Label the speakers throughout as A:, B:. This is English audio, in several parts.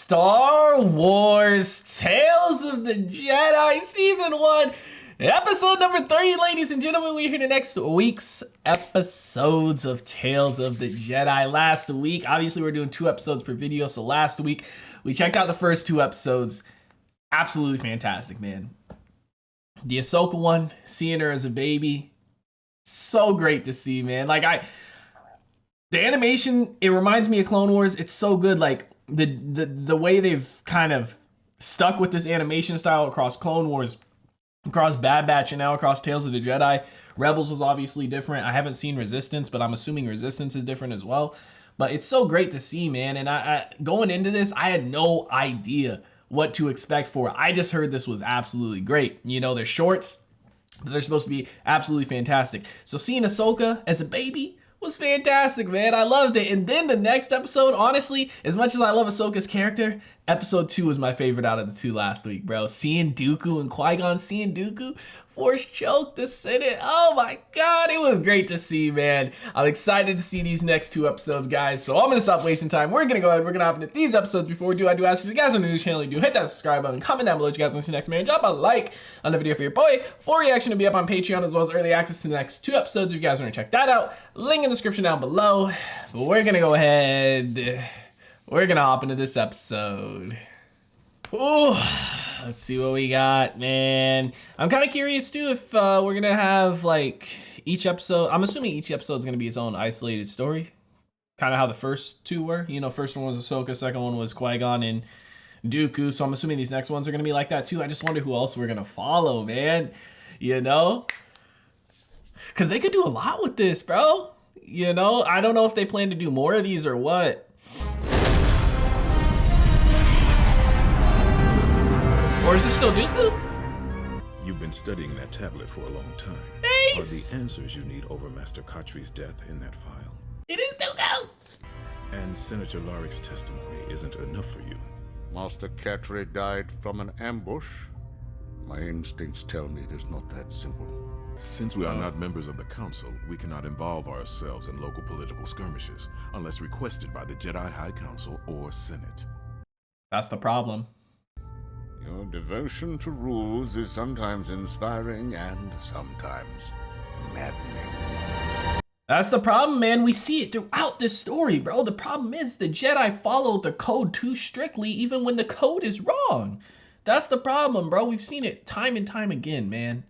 A: Star Wars Tales of the Jedi Season 1, Episode number 3, ladies and gentlemen. We're here to next week's episodes of Tales of the Jedi. Last week, obviously we're doing 2 episodes per video, so last week we checked out the first 2 episodes. Absolutely fantastic, man. The Ahsoka one, seeing her as a baby, so great to see, man. The animation, it reminds me of Clone Wars. It's so good. Like the way they've kind of stuck with this animation style across Clone Wars, across Bad Batch, and now across Tales of the Jedi. Rebels was obviously different. I haven't seen Resistance, but I'm assuming Resistance is different as well. But it's so great to see, man. And I going into this, I had no idea what to expect for it. I just heard this was absolutely great. You know, they're shorts, but they're supposed to be absolutely fantastic. So seeing Ahsoka as a baby was fantastic, man. I loved it. And then the next episode, honestly, as much as I love Ahsoka's character, episode 2 was my favorite out of the 2 last week, bro. Seeing Dooku and Qui-Gon, seeing Dooku force choke the Senate. Oh my God, it was great to see, man. I'm excited to see these next 2 episodes, guys. So I'm gonna stop wasting time. We're gonna go ahead. We're gonna hop into these episodes. Before we do, I do ask if you guys are new to the channel, you do hit that subscribe button, comment down below what you guys want to see next, man. Drop a like on the video for your boy. For reaction to be up on Patreon, as well as early access to the next 2 episodes if you guys want to check that out. Link in the description down below. But we're gonna go ahead. We're gonna hop into this episode. Ooh, let's see what we got, man. I'm kind of curious too if we're gonna have like each episode. I'm assuming each episode is gonna be its own isolated story, kind of how the first 2 were. You know, first one was Ahsoka, second one was Qui-Gon and Dooku. So I'm assuming these next ones are gonna be like that too. I just wonder who else we're gonna follow, man. You know, because they could do a lot with this, bro. You know, I don't know if they plan to do more of these or what. Or is it still Dooku?
B: You've been studying that tablet for a long time.
A: Nice.
B: Are the answers you need over Master Katri's death in that file?
A: It is Dooku!
B: And Senator Larrick's testimony isn't enough for you?
C: Master Katri died from an ambush. My instincts tell me it is not that simple.
B: Since we are not members of the Council, we cannot involve ourselves in local political skirmishes unless requested by the Jedi High Council or Senate.
A: That's the problem.
C: Your devotion to rules is sometimes inspiring and sometimes maddening.
A: That's the problem, man. We see it throughout this story, bro. The problem is the Jedi followed the code too strictly, even when the code is wrong. That's the problem, bro. We've seen it time and time again, man.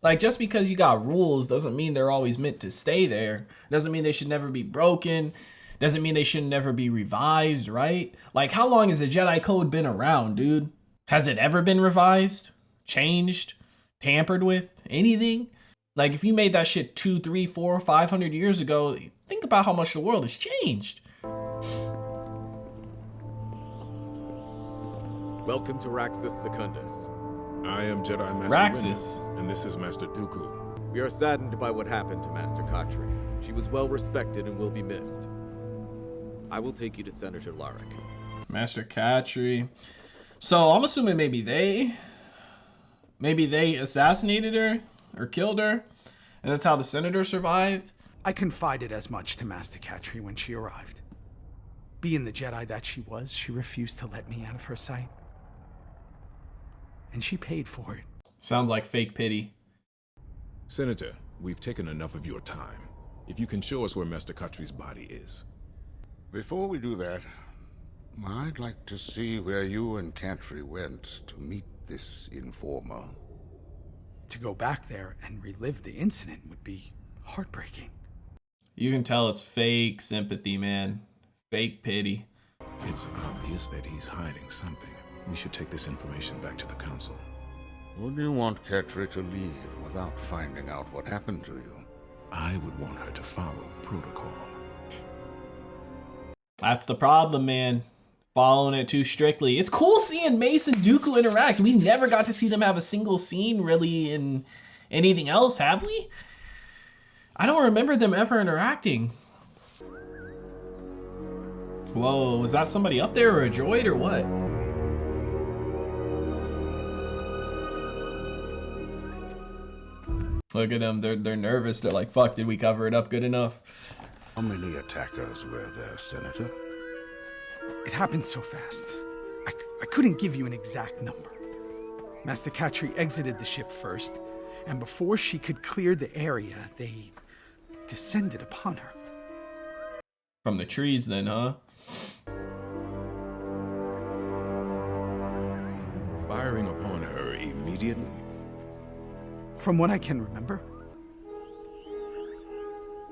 A: Like, just because you got rules doesn't mean they're always meant to stay there. Doesn't mean they should never be broken. Doesn't mean they should never be revised, right? Like, how long has the Jedi code been around, dude? Has it ever been revised, changed, tampered with, anything? Like, if you made that shit 200, 300, 400, 500 years ago, think about how much the world has changed.
D: Welcome to Raxus Secundus.
B: I am Jedi Master
A: Raxus.
B: Windu, and this is Master Dooku.
D: We are saddened by what happened to Master Katri. She was well respected and will be missed. I will take you to Senator Larrick.
A: Master Katri. So I'm assuming maybe they assassinated her or killed her, and that's how the senator survived.
E: I confided as much to Master Katri when she arrived. Being the Jedi that she was, she refused to let me out of her sight. And she paid for it.
A: Sounds like fake pity.
B: Senator, we've taken enough of your time. If you can show us where Master Katri's body is.
C: Before we do that, I'd like to see where you and Katri went to meet this informer.
E: To go back there and relive the incident would be heartbreaking.
A: You can tell it's fake sympathy, man. Fake pity.
B: It's obvious that he's hiding something. We should take this information back to the Council.
C: Would you want Katri to leave without finding out what happened to you?
B: I would want her to follow protocol.
A: That's the problem, man. Following it too strictly. It's cool seeing Mace and Dooku interact. We never got to see them have a single scene really in anything else, have we? I don't remember them ever interacting. Whoa, was that somebody up there or a droid or what? Look at them, they're nervous. They're like, fuck, did we cover it up good enough?
C: How many attackers were there, Senator?
E: It happened so fast. I couldn't give you an exact number. Master Katri exited the ship first, and before she could clear the area, they descended upon her.
A: From the trees then, huh?
B: Firing upon her immediately?
E: From what I can remember.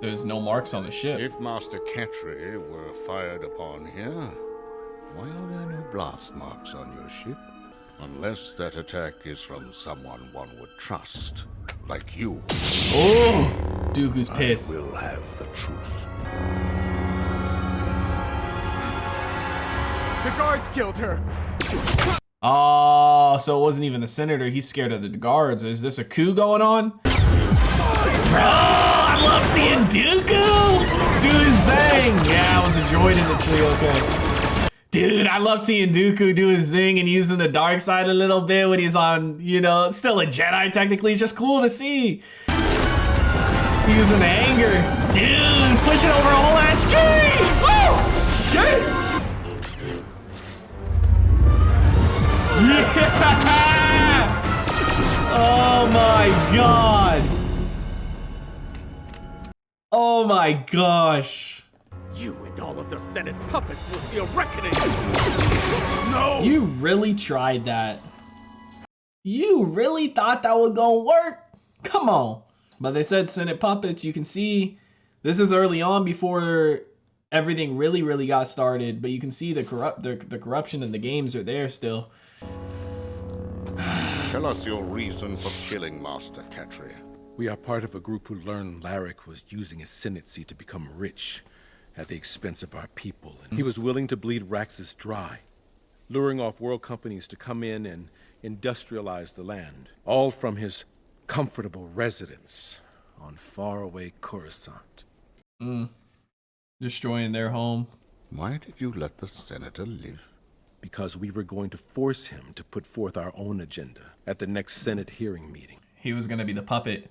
A: There's no marks on the ship.
C: If Master Katri were fired upon here, why are there no blast marks on your ship? Unless that attack is from someone one would trust, like you.
A: Oh! Dooku's pissed.
C: I will have the truth.
E: The guards killed her!
A: Oh, so it wasn't even the senator. He's scared of the guards. Is this a coup going on? Bro, I love seeing Dooku do his thing. Yeah, I was a droid in the tree, okay. Dude, I love seeing Dooku do his thing and using the dark side a little bit when he's on, you know, still a Jedi technically. It's just cool to see. Using the anger. Dude, pushing over a whole ass tree. Woo! Shit! Yeah! Oh my god! Oh my gosh!
D: You and all of the Senate puppets will see a reckoning!
C: No!
A: You really tried that. You really thought that was gonna work? Come on. But they said Senate puppets. You can see this is early on before everything really got started. But you can see the corruption in the games are there still.
C: Tell us your reason for killing Master Katri.
F: We are part of a group who learned Larrick was using his senacy to become rich at the expense of our people. And he was willing to bleed Raxus dry, luring off world companies to come in and industrialize the land, all from his comfortable residence on faraway Coruscant.
A: Destroying their home.
C: Why did you let the senator live?
F: Because we were going to force him to put forth our own agenda at the next Senate hearing meeting.
A: He was gonna be the puppet.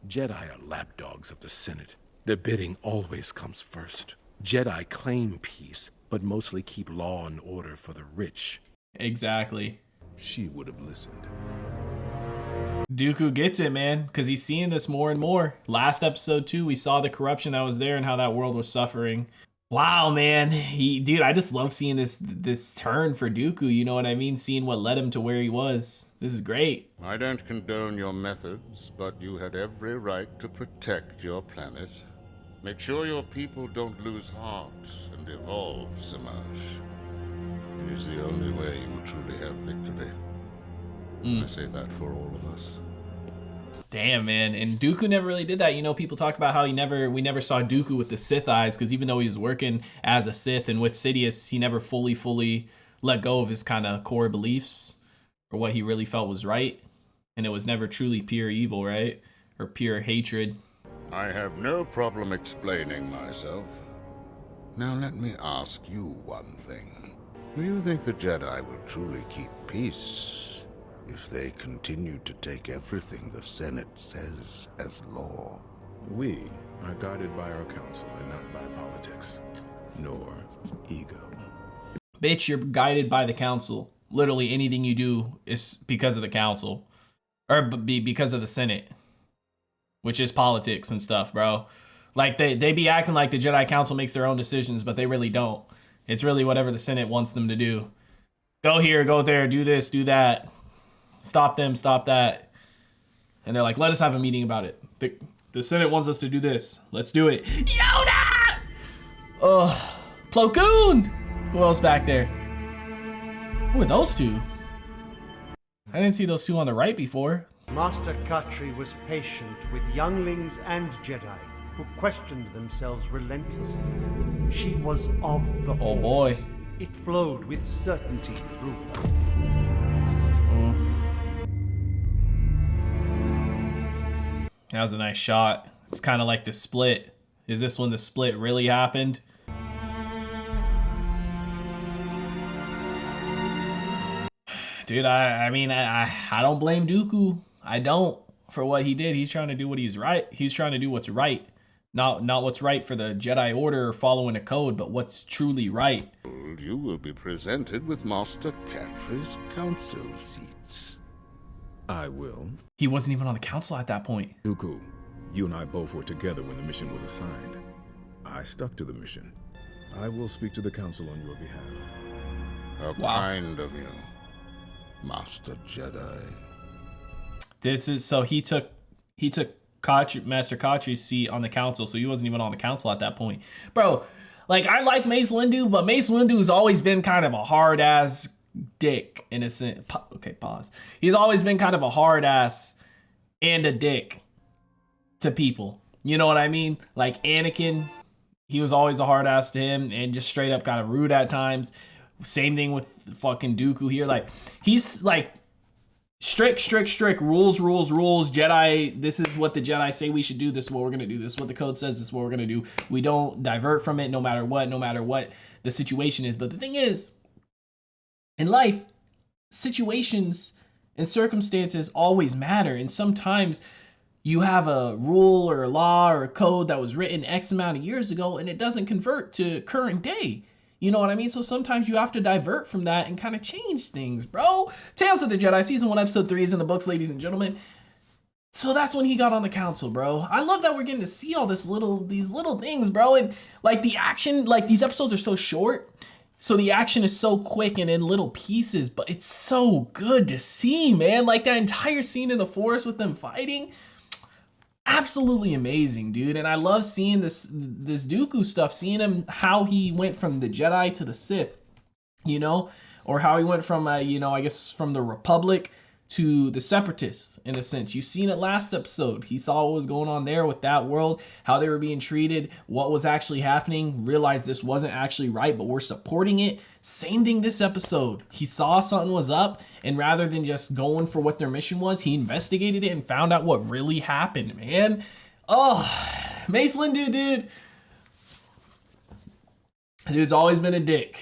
F: Jedi are lapdogs of the Senate. Their bidding always comes first. Jedi claim peace, but mostly keep law and order for the rich.
A: Exactly.
B: She would have listened.
A: Dooku gets it, man, because he's seeing this more and more. Last episode too, we saw the corruption that was there and how that world was suffering. Wow, man. Dude, I just love seeing this turn for Dooku, you know what I mean? Seeing what led him to where he was. This is great.
C: I don't condone your methods, but you had every right to protect your planet. Make sure your people don't lose heart and evolve, Samaj. It is the only way you will truly have victory. I say that for all of us.
A: Damn, man. And Dooku never really did that. You know, people talk about how we never saw Dooku with the Sith eyes, because even though he was working as a Sith and with Sidious, he never fully let go of his kind of core beliefs or what he really felt was right. And it was never truly pure evil, right? Or pure hatred.
C: I have no problem explaining myself. Now let me ask you one thing. Do you think the Jedi will truly keep peace if they continue to take everything the Senate says as law?
B: We are guided by our council and not by politics, nor ego.
A: Bitch, you're guided by the council. Literally anything you do is because of the council. Or because of the Senate. Which is politics and stuff, bro. Like, they be acting like the Jedi Council makes their own decisions, but they really don't. It's really whatever the Senate wants them to do. Go here, go there, do this, do that. Stop them, stop that. And they're like, let us have a meeting about it. The Senate wants us to do this. Let's do it. Yoda! Oh, Plo Koon! Who else back there? Who are those two? I didn't see those two on the right before.
G: Master Katri was patient with younglings and Jedi who questioned themselves relentlessly. She was of the Force.
A: Oh boy.
G: It flowed with certainty through her.
A: That was a nice shot. It's kind of like the split. Is this when the split really happened? Dude, I mean, I don't blame Dooku. I don't, for what he did. He's trying to do what he's right. He's trying to do what's right, not what's right for the Jedi Order or following a code, but what's truly right.
C: You will be presented with Master Cattry's council seats.
B: I will.
A: He wasn't even on the council at that point.
B: Dooku, you and I both were together when the mission was assigned. I stuck to the mission. I will speak to the council on your behalf.
C: How kind of you, Master Jedi.
A: This is so he took Master Katry's seat on the council, so he wasn't even on the council at that point, bro. Like, I like Mace Windu, but Mace Windu's always been kind of a hard ass dick in a sense. Okay, pause. He's always been kind of a hard ass and a dick to people. You know what I mean? Like Anakin, he was always a hard ass to him and just straight up kind of rude at times. Same thing with fucking Dooku here. Like, he's like strict rules. Jedi, this is what the Jedi say we should do. This is what we're going to do. This is what the code says. This is what we're going to do. We don't divert from it no matter what the situation is. But the thing is, in life, situations and circumstances always matter. And sometimes you have a rule or a law or a code that was written X amount of years ago and it doesn't convert to current day. You know what I mean? So sometimes you have to divert from that and kind of change things, bro. Tales of the Jedi, Season 1, Episode 3 is in the books, ladies and gentlemen. So that's when he got on the council, bro. I love that we're getting to see all these little things, bro. And like the action, like these episodes are so short. So the action is so quick and in little pieces, but it's so good to see, man. Like that entire scene in the forest with them fighting. Absolutely amazing, dude. And I love seeing this Dooku stuff, seeing him, how he went from the Jedi to the Sith, you know, or how he went from, you know, I guess from the Republic to the Separatists, in a sense. You've seen it last episode. He saw what was going on there with that world, how they were being treated, what was actually happening, realized this wasn't actually right, but we're supporting it. Same thing this episode. He saw something was up, and rather than just going for what their mission was, he investigated it and found out what really happened, man. Oh, Mace Windu, dude. Dude's always been a dick.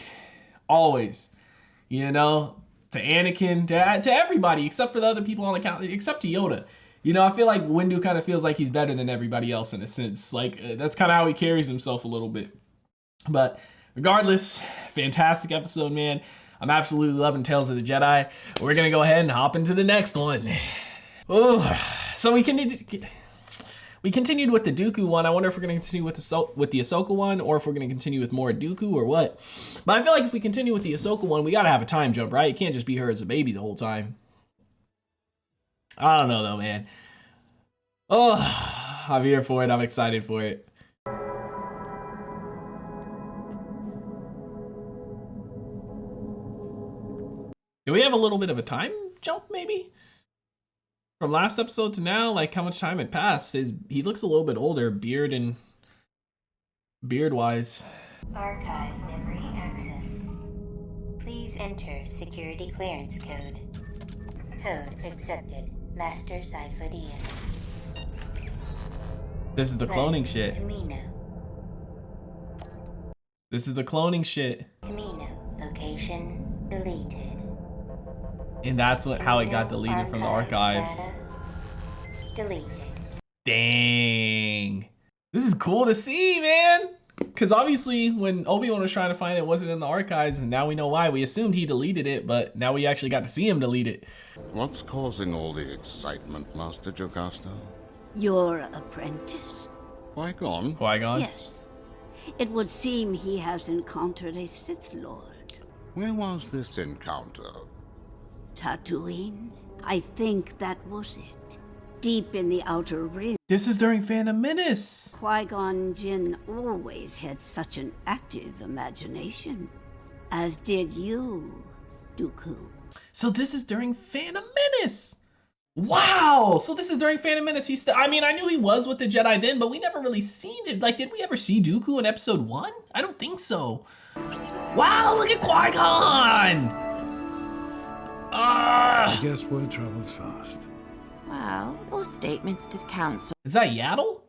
A: Always. You know? To Anakin, to everybody, except for the other people on the council, except to Yoda. You know, I feel like Windu kind of feels like he's better than everybody else in a sense. Like, that's kind of how he carries himself a little bit. But regardless, fantastic episode, man. I'm absolutely loving Tales of the Jedi. We're going to go ahead and hop into the next one. Oh, so we continued with the Dooku one. I wonder if we're going to continue with the Ahsoka one, or if we're going to continue with more Dooku or what. But I feel like if we continue with the Ahsoka one, we got to have a time jump, right? It can't just be her as a baby the whole time. I don't know though, man. Oh, I'm here for it. I'm excited for it. Do we have a little bit of a time jump maybe? From last episode to now, like how much time had passed? He looks a little bit older, beard wise.
H: Archive memory access. Please enter security clearance code. Code accepted. Master Sci-Fi DS.
A: This is the cloning shit.
H: Camino.
A: This is the cloning shit.
H: Camino. Location deleted.
A: And that's how it got deleted from the archives.
H: Data deleted.
A: Dang. This is cool to see, man. Because obviously when Obi-Wan was trying to find it, it wasn't in the archives, and now we know why. We assumed he deleted it, but now we actually got to see him delete it.
C: What's causing all the excitement, Master Jocasta?
I: Your apprentice?
C: Qui-Gon?
A: Qui-Gon?
I: Yes. It would seem he has encountered a Sith Lord.
C: Where was this encounter?
I: Tatooine? I think that was it. Deep in the Outer Rim.
A: This is during Phantom Menace.
I: Qui-Gon Jinn always had such an active imagination. As did you, Dooku.
A: So this is during Phantom Menace. Wow. So this is during Phantom Menace. I mean, I knew he was with the Jedi then, but we never really seen it. Like, did we ever see Dooku in episode 1? I don't think so. Wow, look at Qui-Gon.
J: I guess word travels fast.
K: Well, or statements to the council.
A: Is that Yaddle?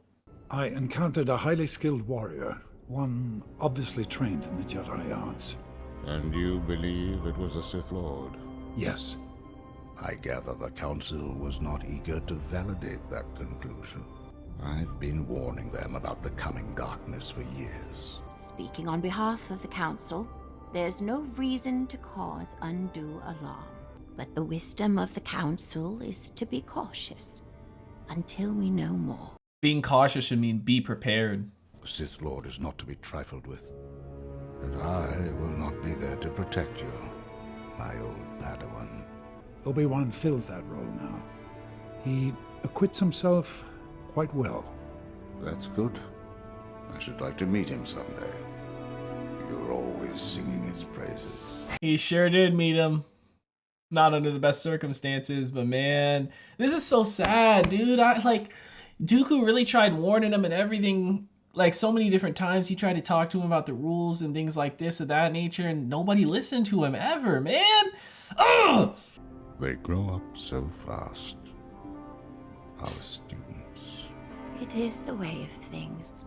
J: I encountered a highly skilled warrior, one obviously trained in the Jedi arts.
C: And you believe it was a Sith Lord?
J: Yes.
L: I gather the council was not eager to validate that conclusion.
C: I've been warning them about the coming darkness for years.
K: Speaking on behalf of the Council, there's no reason to cause undue alarm. But the wisdom of the Council is to be cautious until we know more.
A: Being cautious should mean be prepared.
C: The Sith Lord is not to be trifled with. And I will not be there to protect you, my old Padawan.
J: Obi-Wan fills that role now. He acquits himself quite well.
C: That's good. I should like to meet him someday. You're always singing his praises.
A: He sure did meet him. Not under the best circumstances, but man, this is so sad, dude. Dooku really tried warning him and everything, like so many different times. He tried to talk to him about the rules and things like this of that nature, and nobody listened to him ever, man. Ugh!
C: They grow up so fast. Our students.
K: It is the way of things.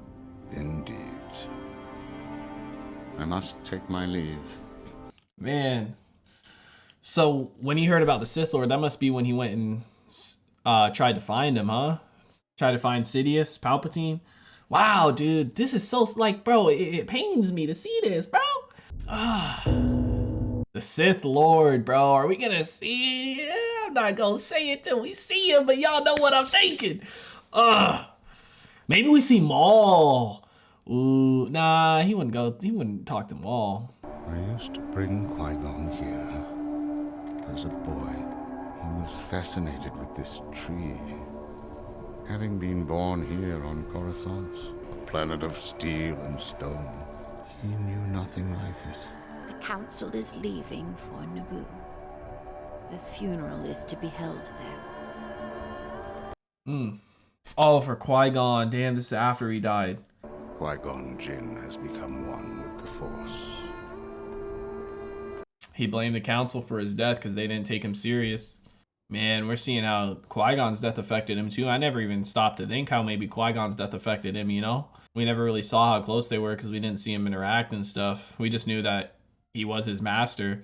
C: Indeed. I must take my leave.
A: Man. So when he heard about the Sith Lord, that must be when he went and tried to find him, huh? Tried to find Sidious, Palpatine. Wow, dude, this is so, like, bro, it pains me to see this, bro. The Sith Lord, bro. Are we gonna see it? I'm not gonna say it till we see him, but y'all know what I'm thinking. Maybe we see Maul. Ooh, nah, he wouldn't talk to Maul.
C: I used to bring Qui-Gon here. As a boy, he was fascinated with this tree. Having been born here on Coruscant, a planet of steel and stone, he knew nothing like it.
K: The Council is leaving for Naboo. The funeral is to be held there.
A: Oh, for Qui-Gon. Damn, this is after he died.
C: Qui-Gon Jinn has become one with the Force.
A: He blamed the Council for his death because they didn't take him serious. Man, we're seeing how Qui-Gon's death affected him too. I never even stopped to think how maybe Qui-Gon's death affected him, you know? We never really saw how close they were because we didn't see him interact and stuff. We just knew that he was his master.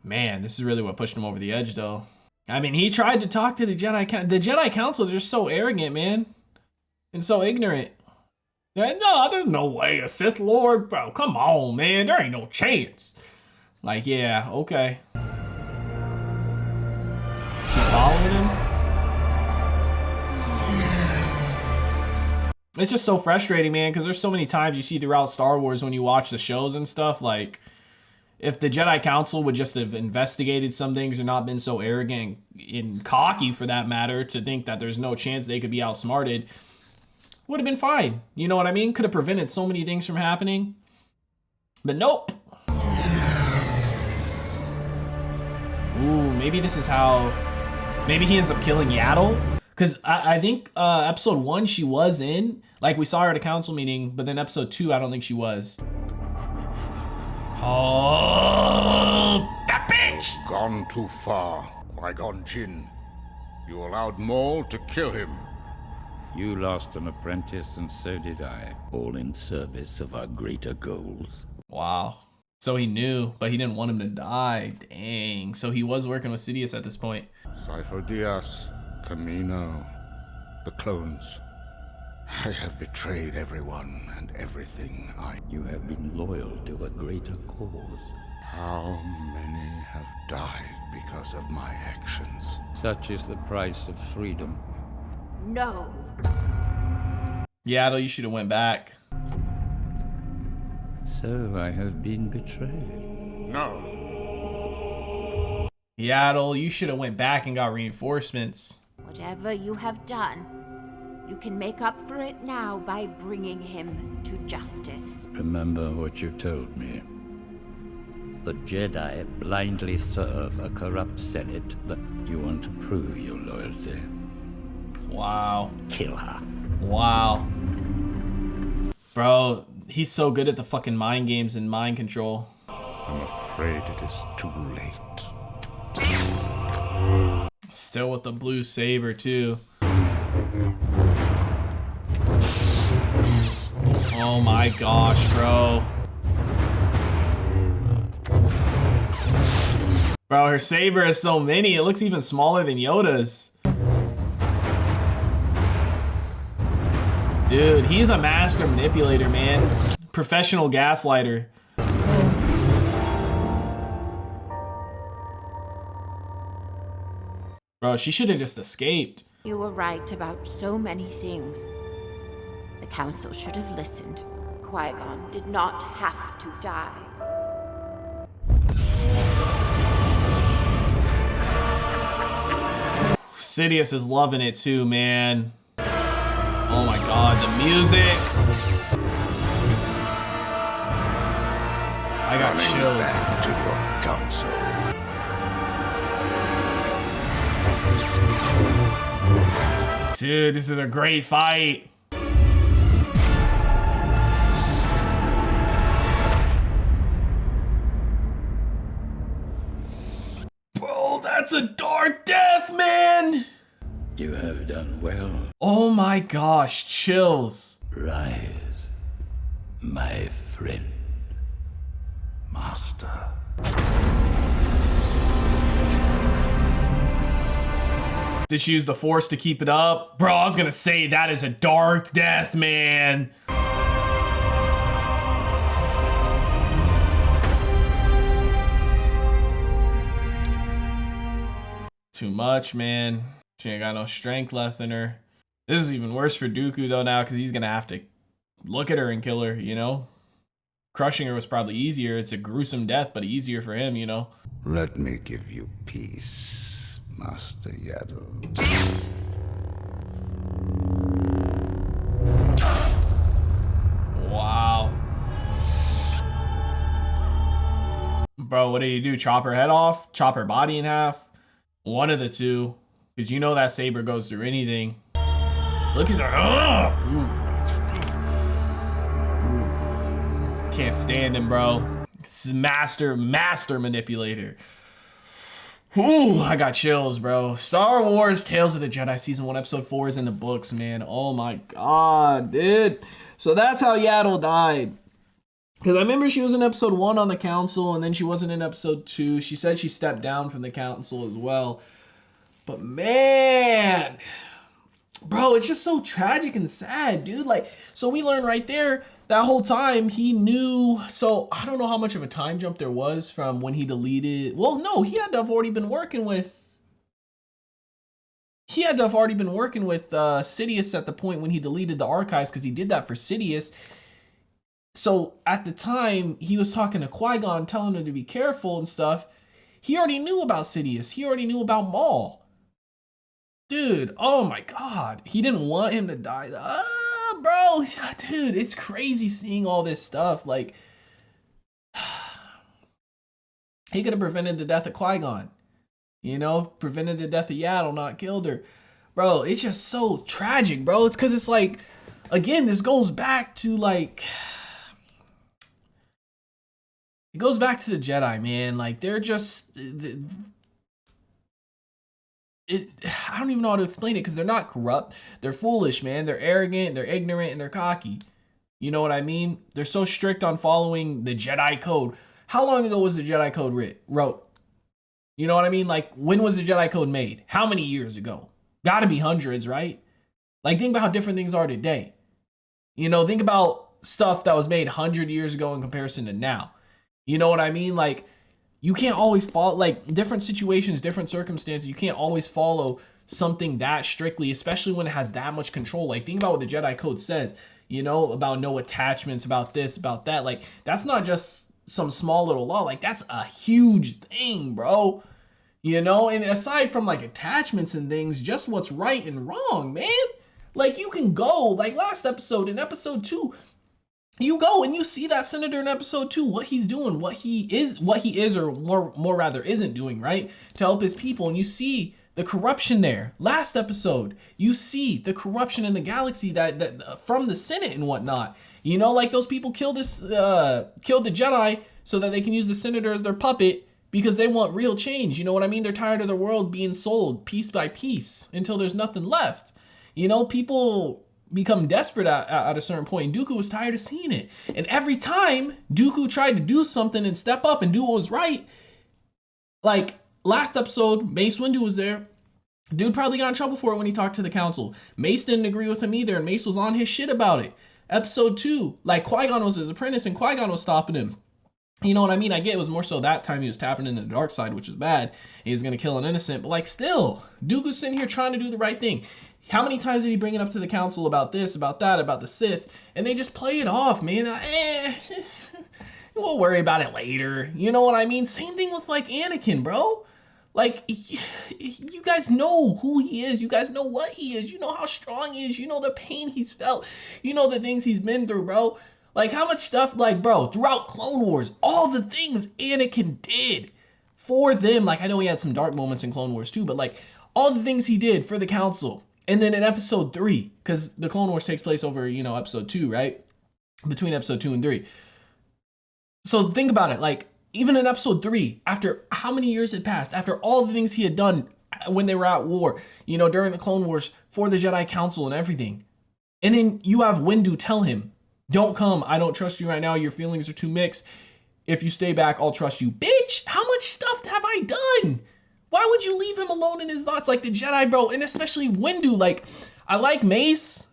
A: Man, this is really what pushed him over the edge, though. I mean, he tried to talk to the Jedi. The Jedi Council, they're so arrogant, man. And so ignorant. No, there's no way. A Sith Lord? Bro, come on, man. There ain't no chance. Like, yeah, okay. She following him? It's just so frustrating, man, because there's so many times you see throughout Star Wars when you watch the shows and stuff, like, if the Jedi Council would just have investigated some things or not been so arrogant and cocky, for that matter, to think that there's no chance they could be outsmarted, would have been fine. You know what I mean? Could have prevented so many things from happening. But nope. Ooh, maybe this is how... Maybe he ends up killing Yaddle? Because I think episode 1 she was in. Like, we saw her at a council meeting, but then episode 2, I don't think she was. Oh, that bitch!
C: You've gone too far, Qui-Gon Jinn. You allowed Maul to kill him.
L: You lost an apprentice, and so did I. All in service of our greater goals.
A: Wow. So he knew, but he didn't want him to die. Dang. So he was working with Sidious at this point.
C: Cypher Diaz, Camino, the clones. I have betrayed everyone and everything
L: You have been loyal to a greater cause.
C: How many have died because of my actions?
L: Such is the price of freedom.
K: No.
A: Yaddle, you should have went back.
L: So I have been betrayed.
C: No.
A: Yaddle, you should have went back and got reinforcements.
K: Whatever you have done, you can make up for it now by bringing him to justice.
L: Remember what you told me. The Jedi blindly serve a corrupt Senate. You want to prove your loyalty.
A: Wow.
L: Kill her.
A: Wow. Bro, he's so good at the fucking mind games and mind control.
C: I'm afraid it is too late.
A: Still with the blue saber, too. Oh my gosh, bro. Bro, her saber has so many. It looks even smaller than Yoda's. Dude, he's a master manipulator, man. Professional gaslighter. Bro, she should have just escaped.
K: You were right about so many things. The Council should have listened. Qui-Gon did not have to die.
A: Sidious is loving it too, man. Oh my god, the music. I got chills.
M: Back to your council.
A: Dude, this is a great fight. Bro, that's a dark death, man.
L: You have done well.
A: Oh my gosh, chills.
L: Rise, my friend.
M: Master.
A: Did she use the Force to keep it up? Bro, I was gonna say that is a dark death, man. Too much, man. She ain't got no strength left in her. This is even worse for Dooku though now, because he's gonna have to look at her and kill her, you know? Crushing her was probably easier. It's a gruesome death, but easier for him, you know?
M: Let me give you peace, Master Yaddle.
A: Wow. Bro, what did he do? Chop her head off? Chop her body in half? One of the two. Because you know that saber goes through anything. Look at her. Can't stand him, bro. This is master manipulator. Ooh, I got chills, bro. Star Wars Tales of the Jedi Season 1 Episode 4 is in the books, man. Oh my god, dude. So that's how Yaddle died. Because I remember she was in Episode 1 on the Council, and then she wasn't in Episode 2. She said she stepped down from the Council as well. But man, bro, it's just so tragic and sad, dude. Like, so we learned right there that whole time he knew. So I don't know how much of a time jump there was from when he deleted. Well, no, he had to have already been working with. He had to have already been working with Sidious at the point when he deleted the archives, because he did that for Sidious. So at the time he was talking to Qui-Gon, telling him to be careful and stuff. He already knew about Sidious. He already knew about Maul. Dude, oh my god. He didn't want him to die. Bro, dude, it's crazy seeing all this stuff. Like, he could have prevented the death of Qui-Gon. You know, prevented the death of Yaddle, not killed her. Bro, it's just so tragic, bro. It's because it's like, again, this goes back to like... It goes back to the Jedi, man. Like, they're just... I don't even know how to explain it, because they're not corrupt. They're foolish, man. They're arrogant, they're ignorant, and they're cocky. You know what I mean? They're so strict on following the Jedi Code. How long ago was the Jedi Code wrote? You know what I mean? Like, when was the Jedi Code made? How many years ago? Gotta be hundreds, right? Like, think about how different things are today. You know, think about stuff that was made 100 years ago in comparison to now. You know what I mean? Like, you can't always follow, like, different situations, different circumstances. You can't always follow something that strictly, especially when it has that much control. Like, think about what the Jedi Code says, you know, about no attachments, about this, about that. Like, that's not just some small little law. Like, that's a huge thing, bro. You know, and aside from, like, attachments and things, just what's right and wrong, man. Like, you can go, like, last episode, in episode 2, you go and you see that senator in episode 2, what he's doing, what he is, or more rather isn't doing, right? To help his people. And you see the corruption there. Last episode, you see the corruption in the galaxy that from the Senate and whatnot. You know, like, those people killed the Jedi so that they can use the senator as their puppet because they want real change. You know what I mean? They're tired of the world being sold piece by piece until there's nothing left. You know, people become desperate at a certain point, and Dooku was tired of seeing it. And every time Dooku tried to do something and step up and do what was right, like last episode, Mace Windu was there. Dude probably got in trouble for it when he talked to the council. Mace didn't agree with him either, and Mace was on his shit about it. Episode 2, like Qui-Gon was his apprentice and Qui-Gon was stopping him. You know what I mean? I get it was more so that time he was tapping into the dark side, which was bad. He was going to kill an innocent, but like still, Dooku's sitting here trying to do the right thing. How many times did he bring it up to the council about this, about that, about the Sith? And they just play it off, man. We'll worry about it later. You know what I mean? Same thing with like Anakin, bro. Like, you guys know who he is. You guys know what he is. You know how strong he is. You know the pain he's felt. You know the things he's been through, bro. Like, how much stuff, like, bro, throughout Clone Wars, all the things Anakin did for them. Like, I know he had some dark moments in Clone Wars too, but like, all the things he did for the Council. And then in episode 3, because the Clone Wars takes place over, you know, episode 2, right? Between episode 2 and 3. So think about it, like, even in episode 3, after how many years had passed, after all the things he had done when they were at war, you know, during the Clone Wars, for the Jedi Council and everything. And then you have Windu tell him, don't come, I don't trust you right now, your feelings are too mixed. If you stay back, I'll trust you. Bitch, how much stuff have I done? Why would you leave him alone in his thoughts? Like the Jedi, bro, and especially Windu. Like, I like Mace.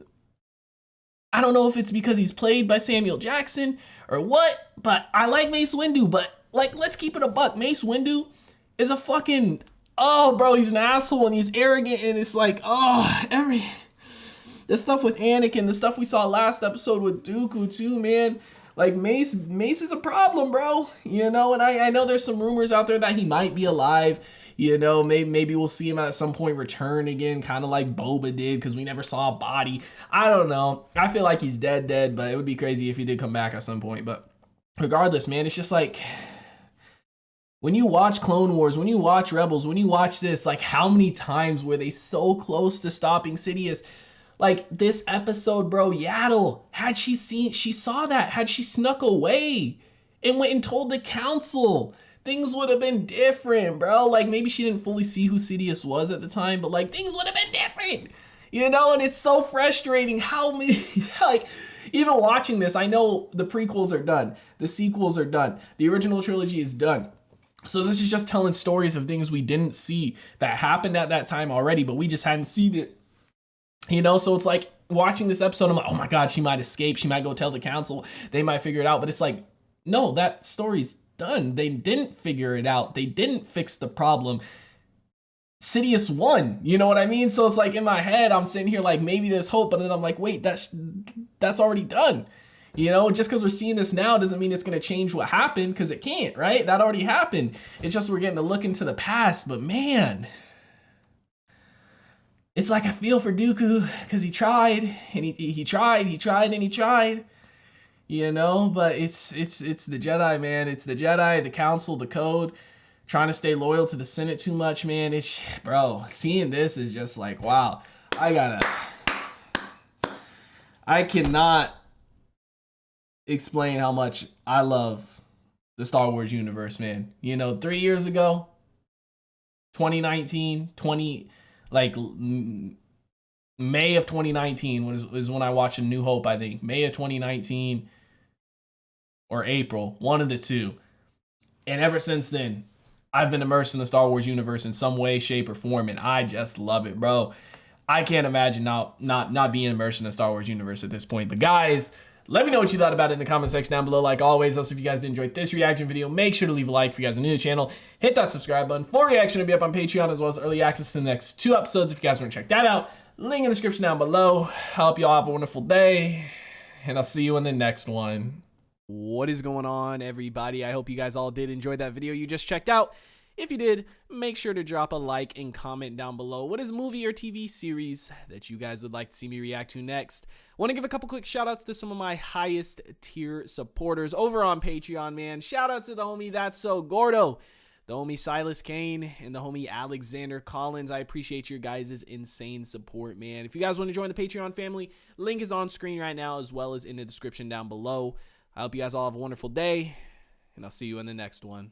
A: I don't know if it's because he's played by Samuel Jackson or what, but I like Mace Windu, but like, let's keep it a buck. Mace Windu is a fucking, oh, bro, he's an asshole and he's arrogant and it's like, oh, the stuff with Anakin, the stuff we saw last episode with Dooku too, man. Like, Mace is a problem, bro. You know, and I know there's some rumors out there that he might be alive. You know, maybe we'll see him at some point return again, kind of like Boba did, because we never saw a body. I don't know. I feel like he's dead, but it would be crazy if he did come back at some point. But regardless, man, it's just like, when you watch Clone Wars, when you watch Rebels, when you watch this, like, how many times were they so close to stopping Sidious? Like, this episode, bro, Yaddle, had she saw that, had she snuck away and went and told the council, things would have been different, bro. Like, maybe she didn't fully see who Sidious was at the time, but like, things would have been different, you know? And it's so frustrating how many, like, even watching this, I know the prequels are done, the sequels are done, the original trilogy is done. So this is just telling stories of things we didn't see that happened at that time already, but we just hadn't seen it. You know, so it's like watching this episode, I'm like, oh my God, she might escape. She might go tell the council. They might figure it out. But it's like, no, that story's done. They didn't figure it out. They didn't fix the problem. Sidious won. You know what I mean? So it's like in my head, I'm sitting here like, maybe there's hope. But then I'm like, wait, that's already done. You know, just because we're seeing this now doesn't mean it's going to change what happened, because it can't, right? That already happened. It's just we're getting to look into the past. But man, it's like I feel for Dooku, because he tried and he tried, you know, but it's the Jedi, man. It's the Jedi, the council, the code, trying to stay loyal to the Senate too much, man. It's, bro, seeing this is just like, wow, I cannot explain how much I love the Star Wars universe, man. You know, 3 years ago, 2019, May of 2019 was when I watched A New Hope, I think. May of 2019 or April, one of the two. And ever since then, I've been immersed in the Star Wars universe in some way, shape, or form, and I just love it, bro. I can't imagine not being immersed in the Star Wars universe at this point. But guys, let me know what you thought about it in the comment section down below. Like always, also, if you guys did enjoy this reaction video, make sure to leave a like. If you guys are new to the channel, hit that subscribe button. Full reaction will be up on Patreon, as well as early access to the next 2 episodes if you guys want to check that out. Link in the description down below. I hope y'all have a wonderful day, and I'll see you in the next one. What is going on, everybody? I hope you guys all did enjoy that video you just checked out. If you did, make sure to drop a like and comment down below. What is a movie or TV series that you guys would like to see me react to next? Want to give a couple quick shout outs to some of my highest tier supporters over on Patreon, man. Shout out to the homie That's So Gordo, the homie Silas Kane, and the homie Alexander Collins. I appreciate your guys' insane support, man. If you guys want to join the Patreon family, link is on screen right now, as well as in the description down below. I hope you guys all have a wonderful day, and I'll see you in the next one.